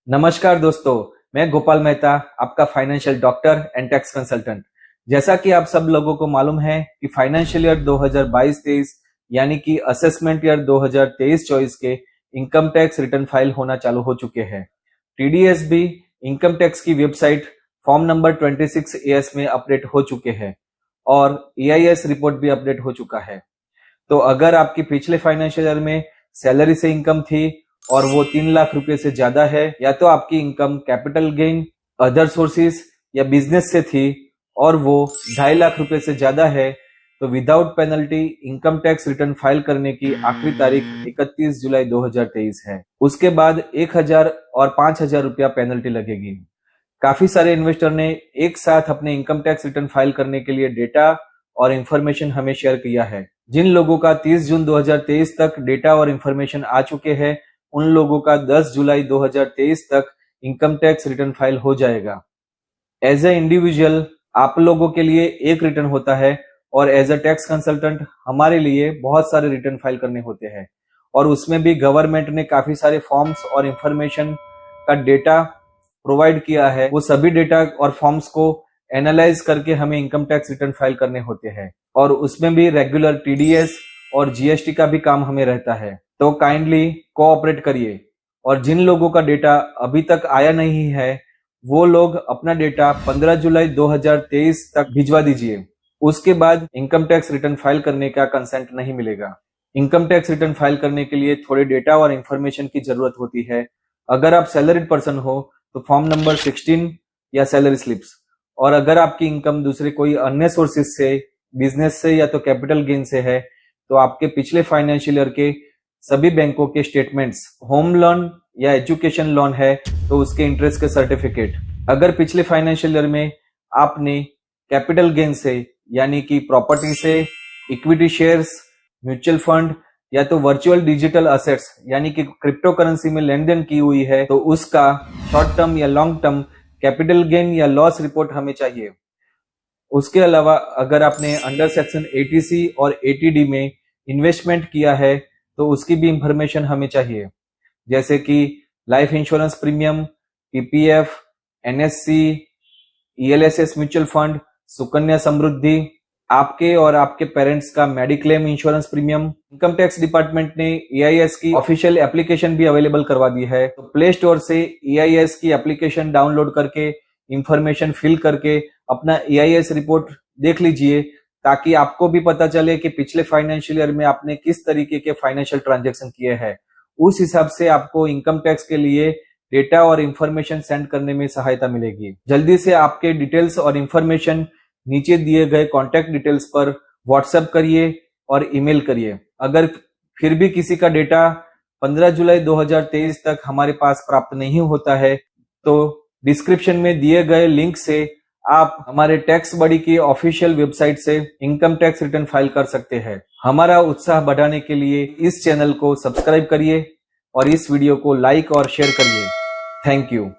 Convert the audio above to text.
नमस्कार दोस्तों, मैं गोपाल मेहता, आपका financial doctor and tax consultant. जैसा कि आप सब लोगों को मालूम है कि फाइनेंशियल ईयर 2022-23 यानी कि असेसमेंट ईयर 2023-24 के इनकम टैक्स रिटर्न फाइल होना चालू हो चुके हैं। टीडीएस भी इनकम टैक्स की वेबसाइट फॉर्म नंबर 26 एएस में अपडेट हो चुके हैं और ईआईएस रिपोर्ट भी अपडेट हो चुका है। तो अगर आपकी पिछले फाइनेंशियल ईयर में सैलरी से इनकम थी और वो 3 लाख रुपए से ज्यादा है, या तो आपकी income capital gain, other sources या बिजनेस से थी और वो 2.5 लाख रुपए से ज्यादा है, तो without penalty income tax return file करने की आखिरी तारीख 31 जुलाई 2023 है। उसके बाद 1000 और 5000 रुपया पेनल्टी लगेगी। काफी सारे इन्वेस्टर ने एक साथ अपने इनकम टैक्स रिटर्न फाइल करने के लिए डेटा और इंफॉर्मेशन हमें शेयर किया है। जिन लोगों का 30 जून 2023 तक डेटा और इंफॉर्मेशन आ चुके हैं, उन लोगों का 10 जुलाई 2023 तक इनकम टैक्स रिटर्न फाइल हो जाएगा। एज ए इंडिविजुअल आप लोगों के लिए एक रिटर्न होता है और एज ए टैक्स कंसल्टेंट हमारे लिए बहुत सारे रिटर्न फाइल करने होते हैं, और उसमें भी गवर्नमेंट ने काफी सारे फॉर्म्स और इंफॉर्मेशन का डेटा प्रोवाइड किया है। वो सभी डेटा और फॉर्म्स को एनालाइज करके हमें इनकम टैक्स रिटर्न फाइल करने होते हैं, और उसमें भी रेगुलर टीडीएस और जीएसटी का भी काम हमें रहता है। तो काइंडली कोऑपरेट करिए, और जिन लोगों का डेटा अभी तक आया नहीं है वो लोग अपना डेटा 15 जुलाई 2023 तक भिजवा दीजिए। उसके बाद इनकम टैक्स रिटर्न फाइल करने का कंसेंट नहीं मिलेगा। इनकम टैक्स रिटर्न फाइल करने के लिए थोड़े डेटा और इंफॉर्मेशन की जरूरत होती है। अगर आप सैलरीड पर्सन हो तो फॉर्म नंबर 16 या सैलरी स्लिप्स, और अगर आपकी इनकम दूसरे कोई अन्य सोर्सेज से, बिजनेस से या तो कैपिटल गेन से है, तो आपके पिछले फाइनेंशियल ईयर के सभी बैंकों के स्टेटमेंट्स, होम लोन या एजुकेशन लोन है तो उसके इंटरेस्ट के सर्टिफिकेट। अगर पिछले फाइनेंशियल ईयर में आपने कैपिटल गेन से यानी कि प्रॉपर्टी से, इक्विटी शेयर्स, म्यूचुअल फंड या तो वर्चुअल डिजिटल असेट्स यानी कि क्रिप्टो करेंसी में लेन देन की हुई है, तो उसका शॉर्ट टर्म या लॉन्ग टर्म कैपिटल गेन या लॉस रिपोर्ट हमें चाहिए। उसके अलावा अगर आपने अंडर सेक्शन 80C और 80D में इन्वेस्टमेंट किया है तो उसकी भी इंफॉर्मेशन हमें चाहिए, जैसे कि life insurance premium, PPF, NSC, ELSS mutual fund, Sukanya Samriddhi, आपके और आपके पेरेंट्स का mediclaim insurance premium. Income tax department ने ईआईएस की ऑफिशियल एप्लीकेशन भी अवेलेबल करवा दी है, तो प्ले स्टोर से ईआईएस की एप्लीकेशन डाउनलोड करके इंफॉर्मेशन फिल करके अपना ईआईएस रिपोर्ट देख लीजिए, ताकि आपको भी पता चले कि पिछले फाइनेंशियल ईयर में आपने किस तरीके के फाइनेंशियल ट्रांजैक्शन किए हैं। उस हिसाब से आपको इनकम टैक्स के लिए डेटा और इंफॉर्मेशन सेंड करने में सहायता मिलेगी। जल्दी से आपके डिटेल्स और इंफॉर्मेशन नीचे दिए गए कॉन्टैक्ट डिटेल्स पर व्हाट्सएप करिए और ईमेल करिए। अगर फिर भी किसी का डेटा 15 जुलाई 2023 तक हमारे पास प्राप्त नहीं होता है, तो डिस्क्रिप्शन में दिए गए लिंक से आप हमारे टैक्स बडी की ऑफिशियल वेबसाइट से इनकम टैक्स रिटर्न फाइल कर सकते हैं। हमारा उत्साह बढ़ाने के लिए इस चैनल को सब्सक्राइब करिए और इस वीडियो को लाइक और शेयर करिए। Thank you.